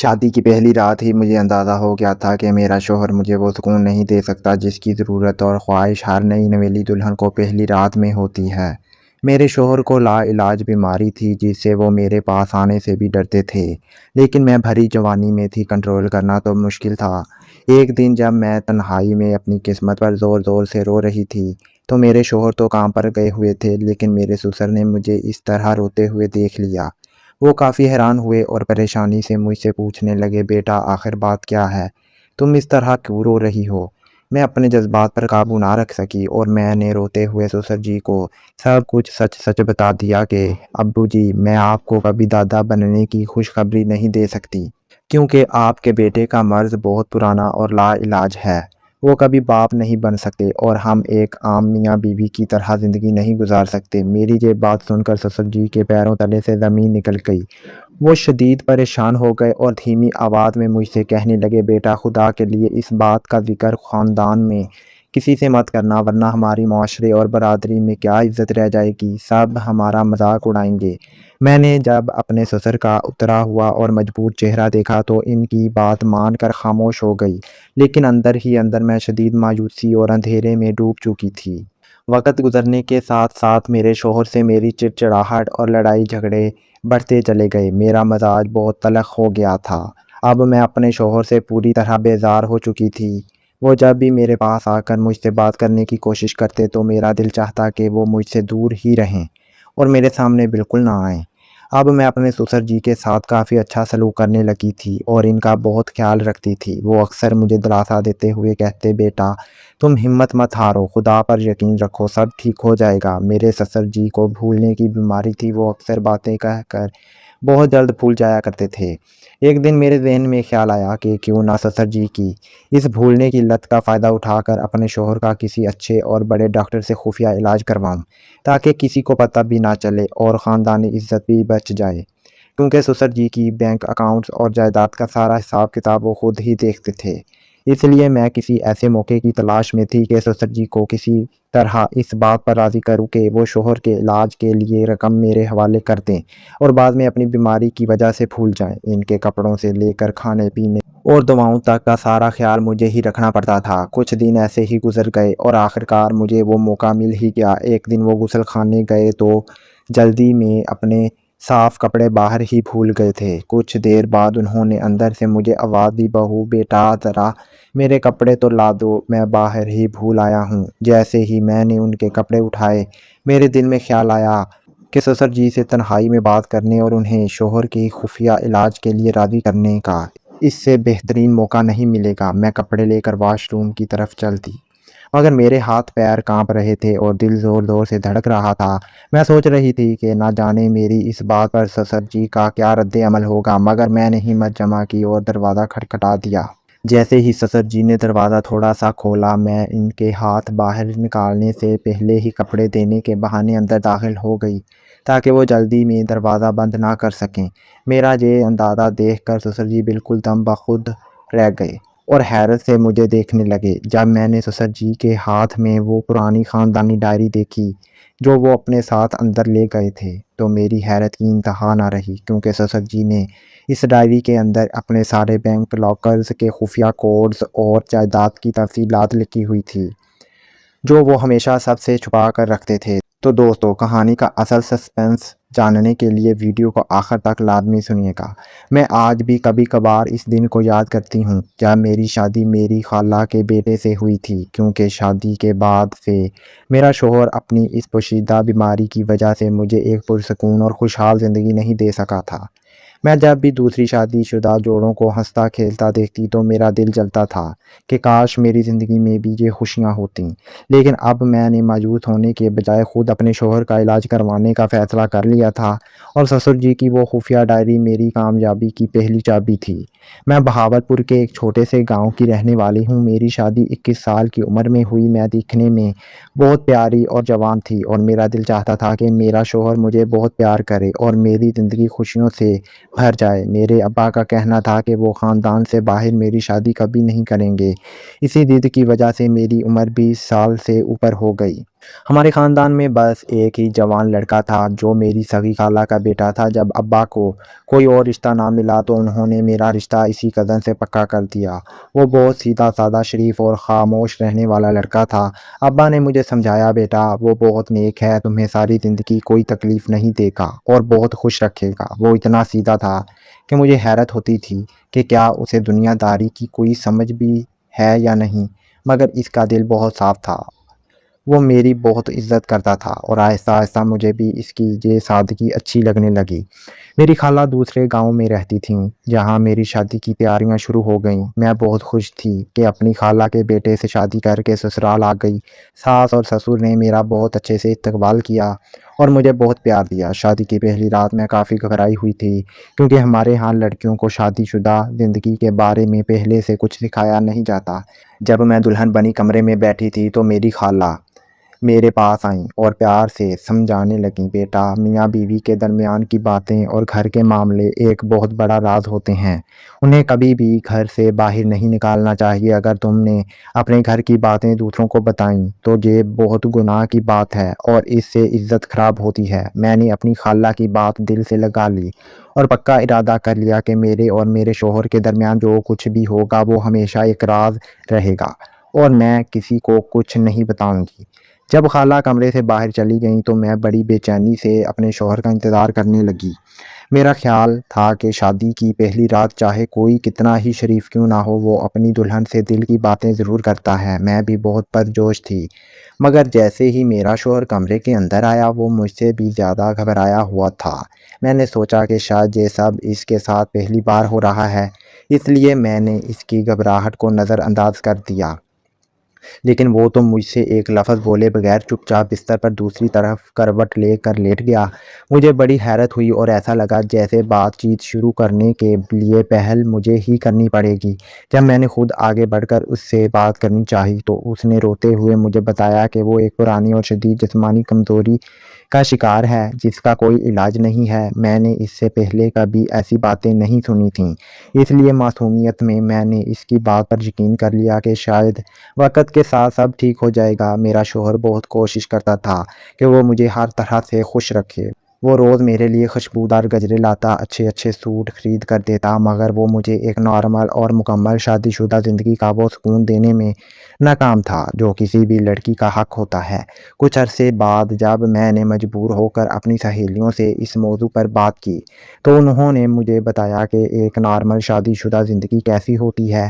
شادی کی پہلی رات ہی مجھے اندازہ ہو گیا تھا کہ میرا شوہر مجھے وہ سکون نہیں دے سکتا جس کی ضرورت اور خواہش ہر نئی نویلی دلہن کو پہلی رات میں ہوتی ہے۔ میرے شوہر کو لا علاج بیماری تھی جس سے وہ میرے پاس آنے سے بھی ڈرتے تھے، لیکن میں بھری جوانی میں تھی، کنٹرول کرنا تو مشکل تھا۔ ایک دن جب میں تنہائی میں اپنی قسمت پر زور زور سے رو رہی تھی تو میرے شوہر تو کام پر گئے ہوئے تھے، لیکن میرے سسر نے مجھے اس طرح روتے ہوئے دیکھ لیا۔ وہ کافی حیران ہوئے اور پریشانی سے مجھ سے پوچھنے لگے، بیٹا آخر بات کیا ہے؟ تم اس طرح کیوں رو رہی ہو؟ میں اپنے جذبات پر قابو نہ رکھ سکی اور میں نے روتے ہوئے سسر جی کو سب کچھ سچ سچ بتا دیا کہ ابو جی، میں آپ کو کبھی دادا بننے کی خوشخبری نہیں دے سکتی، کیونکہ آپ کے بیٹے کا مرض بہت پرانا اور لا علاج ہے۔ وہ کبھی باپ نہیں بن سکتے اور ہم ایک عام میاں بیوی کی طرح زندگی نہیں گزار سکتے۔ میری یہ بات سن کر سسر جی کے پیروں تلے سے زمین نکل گئی۔ وہ شدید پریشان ہو گئے اور دھیمی آواز میں مجھ سے کہنے لگے، بیٹا خدا کے لیے اس بات کا ذکر خاندان میں کسی سے مت کرنا، ورنہ ہماری معاشرے اور برادری میں کیا عزت رہ جائے گی، سب ہمارا مذاق اڑائیں گے۔ میں نے جب اپنے سسر کا اترا ہوا اور مجبور چہرہ دیکھا تو ان کی بات مان کر خاموش ہو گئی، لیکن اندر ہی اندر میں شدید مایوسی اور اندھیرے میں ڈوب چکی تھی۔ وقت گزرنے کے ساتھ ساتھ میرے شوہر سے میری چڑچڑاہٹ اور لڑائی جھگڑے بڑھتے چلے گئے۔ میرا مزاج بہت تلخ ہو گیا تھا۔ اب میں اپنے شوہر سے پوری طرح بیزار ہو چکی تھی۔ وہ جب بھی میرے پاس آ کر مجھ سے بات کرنے کی کوشش کرتے تو میرا دل چاہتا کہ وہ مجھ سے دور ہی رہیں اور میرے سامنے بالکل نہ آئیں۔ اب میں اپنے سسر جی کے ساتھ کافی اچھا سلوک کرنے لگی تھی اور ان کا بہت خیال رکھتی تھی۔ وہ اکثر مجھے دلاسا دیتے ہوئے کہتے، بیٹا تم ہمت مت ہارو، خدا پر یقین رکھو، سب ٹھیک ہو جائے گا۔ میرے سسر جی کو بھولنے کی بیماری تھی، وہ اکثر باتیں کہہ کر بہت جلد بھول جایا کرتے تھے۔ ایک دن میرے ذہن میں خیال آیا کہ کیوں نہ سسر جی کی اس بھولنے کی لت کا فائدہ اٹھا کر اپنے شوہر کا کسی اچھے اور بڑے ڈاکٹر سے خفیہ علاج کرواؤں، تاکہ کسی کو پتہ بھی نہ چلے اور خاندانی عزت بھی بچ جائے، کیونکہ سسر جی کی بینک اکاؤنٹس اور جائیداد کا سارا حساب کتاب وہ خود ہی دیکھتے تھے۔ اس لیے میں کسی ایسے موقع کی تلاش میں تھی کہ سسر جی کو کسی طرح اس بات پر راضی کروں کہ وہ شوہر کے علاج کے لیے رقم میرے حوالے کر دیں اور بعد میں اپنی بیماری کی وجہ سے بھول جائیں۔ ان کے کپڑوں سے لے کر کھانے پینے اور دواؤں تک کا سارا خیال مجھے ہی رکھنا پڑتا تھا۔ کچھ دن ایسے ہی گزر گئے اور آخرکار مجھے وہ موقع مل ہی گیا۔ ایک دن وہ غسل خانے گئے تو جلدی میں اپنے صاف کپڑے باہر ہی بھول گئے تھے۔ کچھ دیر بعد انہوں نے اندر سے مجھے آواز دی، بہو بیٹا ذرا میرے کپڑے تو لا دو، میں باہر ہی بھول آیا ہوں۔ جیسے ہی میں نے ان کے کپڑے اٹھائے، میرے دل میں خیال آیا کہ سسر جی سے تنہائی میں بات کرنے اور انہیں شوہر کی خفیہ علاج کے لیے راضی کرنے کا اس سے بہترین موقع نہیں ملے گا۔ میں کپڑے لے کر واش روم کی طرف چل دی، مگر میرے ہاتھ پیر کانپ رہے تھے اور دل زور زور سے دھڑک رہا تھا۔ میں سوچ رہی تھی کہ نہ جانے میری اس بات پر سسر جی کا کیا رد عمل ہوگا، مگر میں نے ہمت جما کی اور دروازہ کھٹکھٹا دیا۔ جیسے ہی سسر جی نے دروازہ تھوڑا سا کھولا، میں ان کے ہاتھ باہر نکالنے سے پہلے ہی کپڑے دینے کے بہانے اندر داخل ہو گئی تاکہ وہ جلدی میں دروازہ بند نہ کر سکیں۔ میرا یہ اندازہ دیکھ کر سسر جی بالکل دم بخود رہ گئے اور حیرت سے مجھے دیکھنے لگے۔ جب میں نے سسر جی کے ہاتھ میں وہ پرانی خاندانی ڈائری دیکھی جو وہ اپنے ساتھ اندر لے گئے تھے تو میری حیرت کی انتہا نہ رہی، کیونکہ سسر جی نے اس ڈائری کے اندر اپنے سارے بینک لاکرز کے خفیہ کوڈز اور جائیداد کی تفصیلات لکھی ہوئی تھی جو وہ ہمیشہ سب سے چھپا کر رکھتے تھے۔ تو دوستو، کہانی کا اصل سسپنس جاننے کے لیے ویڈیو کو آخر تک لازمی سنیے گا۔ میں آج بھی کبھی کبھار اس دن کو یاد کرتی ہوں جب میری شادی میری خالہ کے بیٹے سے ہوئی تھی، کیونکہ شادی کے بعد سے میرا شوہر اپنی اس پوشیدہ بیماری کی وجہ سے مجھے ایک پرسکون اور خوشحال زندگی نہیں دے سکا تھا۔ میں جب بھی دوسری شادی شدہ جوڑوں کو ہنستا کھیلتا دیکھتی تو میرا دل جلتا تھا کہ کاش میری زندگی میں بھی یہ خوشیاں ہوتیں، لیکن اب میں نے مایوس ہونے کے بجائے خود اپنے شوہر کا علاج کروانے کا فیصلہ کر لیا تھا، اور سسر جی کی وہ خفیہ ڈائری میری کامیابی کی پہلی چابی تھی۔ میں بہاولپور کے ایک چھوٹے سے گاؤں کی رہنے والی ہوں۔ میری شادی 21 سال کی عمر میں ہوئی۔ میں دیکھنے میں بہت پیاری اور جوان تھی اور میرا دل چاہتا تھا کہ میرا شوہر مجھے بہت پیار کرے اور میری زندگی خوشیوں سے بھر جائے۔ میرے ابا کا کہنا تھا کہ وہ خاندان سے باہر میری شادی کبھی نہیں کریں گے۔ اسی ضد کی وجہ سے میری عمر 20 سال سے اوپر ہو گئی۔ ہمارے خاندان میں بس ایک ہی جوان لڑکا تھا جو میری سگی خالہ کا بیٹا تھا۔ جب ابا کو کوئی اور رشتہ نہ ملا تو انہوں نے میرا رشتہ اسی کزن سے پکا کر دیا۔ وہ بہت سیدھا سادہ، شریف اور خاموش رہنے والا لڑکا تھا۔ ابا نے مجھے سمجھایا، بیٹا وہ بہت نیک ہے، تمہیں ساری زندگی کوئی تکلیف نہیں دے گا اور بہت خوش رکھے گا۔ وہ اتنا سیدھا تھا کہ مجھے حیرت ہوتی تھی کہ کیا اسے دنیا داری کی کوئی سمجھ بھی ہے یا نہیں، مگر اس کا دل بہت صاف تھا۔ وہ میری بہت عزت کرتا تھا اور آہستہ آہستہ مجھے بھی اس کی یہ سادگی اچھی لگنے لگی۔ میری خالہ دوسرے گاؤں میں رہتی تھیں جہاں میری شادی کی تیاریاں شروع ہو گئیں۔ میں بہت خوش تھی کہ اپنی خالہ کے بیٹے سے شادی کر کے سسرال آ گئی۔ ساس اور سسر نے میرا بہت اچھے سے استقبال کیا اور مجھے بہت پیار دیا۔ شادی کی پہلی رات میں کافی گھبرائی ہوئی تھی کیونکہ ہمارے ہاں لڑکیوں کو شادی شدہ زندگی کے بارے میں پہلے سے کچھ سکھایا نہیں جاتا۔ جب میں دلہن بنی کمرے میں بیٹھی تھی تو میری خالہ میرے پاس آئیں اور پیار سے سمجھانے لگیں، بیٹا میاں بیوی کے درمیان کی باتیں اور گھر کے معاملے ایک بہت بڑا راز ہوتے ہیں، انہیں کبھی بھی گھر سے باہر نہیں نکالنا چاہیے۔ اگر تم نے اپنے گھر کی باتیں دوسروں کو بتائیں تو یہ بہت گناہ کی بات ہے اور اس سے عزت خراب ہوتی ہے۔ میں نے اپنی خالہ کی بات دل سے لگا لی اور پکا ارادہ کر لیا کہ میرے اور میرے شوہر کے درمیان جو کچھ بھی ہوگا وہ ہمیشہ ایک راز رہے گا اور میں کسی کو کچھ نہیں بتاؤں گی۔ جب خالہ کمرے سے باہر چلی گئیں تو میں بڑی بے چینی سے اپنے شوہر کا انتظار کرنے لگی۔ میرا خیال تھا کہ شادی کی پہلی رات چاہے کوئی کتنا ہی شریف کیوں نہ ہو، وہ اپنی دلہن سے دل کی باتیں ضرور کرتا ہے۔ میں بھی بہت پرجوش تھی، مگر جیسے ہی میرا شوہر کمرے کے اندر آیا وہ مجھ سے بھی زیادہ گھبرایا ہوا تھا۔ میں نے سوچا کہ شاید یہ سب اس کے ساتھ پہلی بار ہو رہا ہے، اس لیے میں نے اس کی گھبراہٹ کو نظر انداز کر دیا، لیکن وہ تو مجھ سے ایک لفظ بولے بغیر چپ چاپ بستر پر دوسری طرف کروٹ لے کر لیٹ گیا۔ مجھے بڑی حیرت ہوئی اور ایسا لگا جیسے بات چیت شروع کرنے کے لیے پہل مجھے ہی کرنی پڑے گی۔ جب میں نے خود آگے بڑھ کر اس سے بات کرنی چاہی تو اس نے روتے ہوئے مجھے بتایا کہ وہ ایک پرانی اور شدید جسمانی کمزوری کا شکار ہے جس کا کوئی علاج نہیں ہے۔ میں نے اس سے پہلے کبھی ایسی باتیں نہیں سنی تھیں، اس لیے معصومیت میں نے اس کی بات پر یقین کر لیا کہ شاید وقت کے ساتھ سب ٹھیک ہو جائے گا۔ میرا شوہر بہت کوشش کرتا تھا کہ وہ مجھے ہر طرح سے خوش رکھے۔ وہ روز میرے لیے خوشبودار گجرے لاتا، اچھے اچھے سوٹ خرید کر دیتا، مگر وہ مجھے ایک نارمل اور مکمل شادی شدہ زندگی کا وہ سکون دینے میں ناکام تھا جو کسی بھی لڑکی کا حق ہوتا ہے۔ کچھ عرصے بعد جب میں نے مجبور ہو کر اپنی سہیلیوں سے اس موضوع پر بات کی تو انہوں نے مجھے بتایا کہ ایک نارمل شادی شدہ زندگی کیسی ہوتی ہے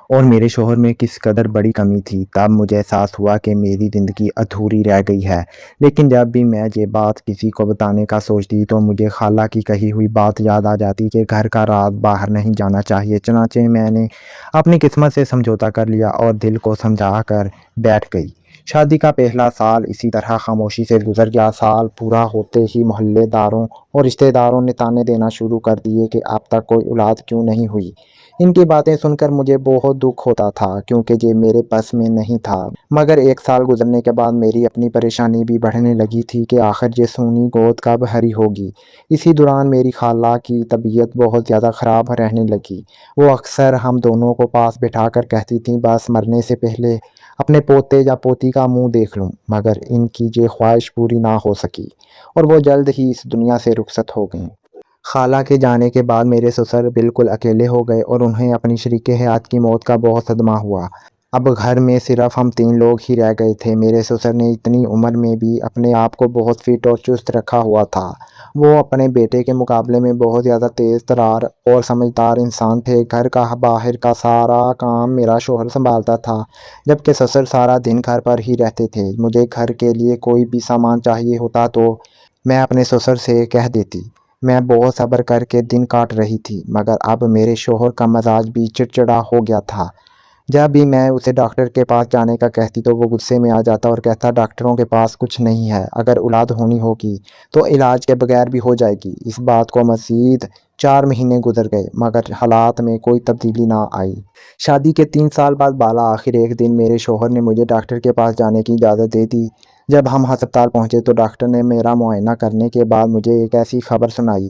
اور میرے شوہر میں کس قدر بڑی کمی تھی۔ تب مجھے احساس ہوا کہ میری زندگی ادھوری رہ گئی ہے، لیکن جب بھی میں یہ بات کسی کو بتانے کا سوچتی تو مجھے خالہ کی کہی ہوئی بات یاد آ جاتی کہ گھر کا راز باہر نہیں جانا چاہیے۔ چنانچہ میں نے اپنی قسمت سے سمجھوتا کر لیا اور دل کو سمجھا کر بیٹھ گئی۔ شادی کا پہلا سال اسی طرح خاموشی سے گزر گیا۔ سال پورا ہوتے ہی محلے داروں اور رشتہ داروں نے تانے دینا شروع کر دیے کہ اب تک کوئی اولاد کیوں نہیں ہوئی۔ ان کی باتیں سن کر مجھے بہت دکھ ہوتا تھا کیونکہ یہ میرے بس میں نہیں تھا، مگر ایک سال گزرنے کے بعد میری اپنی پریشانی بھی بڑھنے لگی تھی کہ آخر یہ سونی گود کب ہری ہوگی۔ اسی دوران میری خالہ کی طبیعت بہت زیادہ خراب رہنے لگی۔ وہ اکثر ہم دونوں کو پاس بٹھا کر کہتی تھیں، بس مرنے سے پہلے اپنے پوتے یا پوتی کا منہ دیکھ لوں، مگر ان کی یہ خواہش پوری نہ ہو سکی اور وہ جلد ہی اس دنیا سے رخصت ہو گئیں۔ خالہ کے جانے کے بعد میرے سسر بالکل اکیلے ہو گئے اور انہیں اپنی شریک حیات کی موت کا بہت صدمہ ہوا۔ اب گھر میں صرف ہم 3 لوگ ہی رہ گئے تھے۔ میرے سسر نے اتنی عمر میں بھی اپنے آپ کو بہت فٹ اور چست رکھا ہوا تھا۔ وہ اپنے بیٹے کے مقابلے میں بہت زیادہ تیز ترار اور سمجھدار انسان تھے۔ گھر کا باہر کا سارا کام میرا شوہر سنبھالتا تھا، جبکہ سسر سارا دن گھر پر ہی رہتے تھے۔ مجھے گھر کے لیے کوئی بھی سامان چاہیے ہوتا تو میں اپنے سسر سے کہہ دیتی۔ میں بہت صبر کر کے دن کاٹ رہی تھی، مگر اب میرے شوہر کا مزاج بھی چڑچڑا ہو گیا تھا۔ جب بھی میں اسے ڈاکٹر کے پاس جانے کا کہتی تو وہ غصے میں آ جاتا اور کہتا، ڈاکٹروں کے پاس کچھ نہیں ہے، اگر اولاد ہونی ہوگی تو علاج کے بغیر بھی ہو جائے گی۔ اس بات کو مزید 4 مہینے گزر گئے مگر حالات میں کوئی تبدیلی نہ آئی۔ شادی کے 3 سال بعد بالآخر ایک دن میرے شوہر نے مجھے ڈاکٹر کے پاس جانے کی اجازت دے دی۔ جب ہم ہسپتال پہنچے تو ڈاکٹر نے میرا معائنہ کرنے کے بعد مجھے ایک ایسی خبر سنائی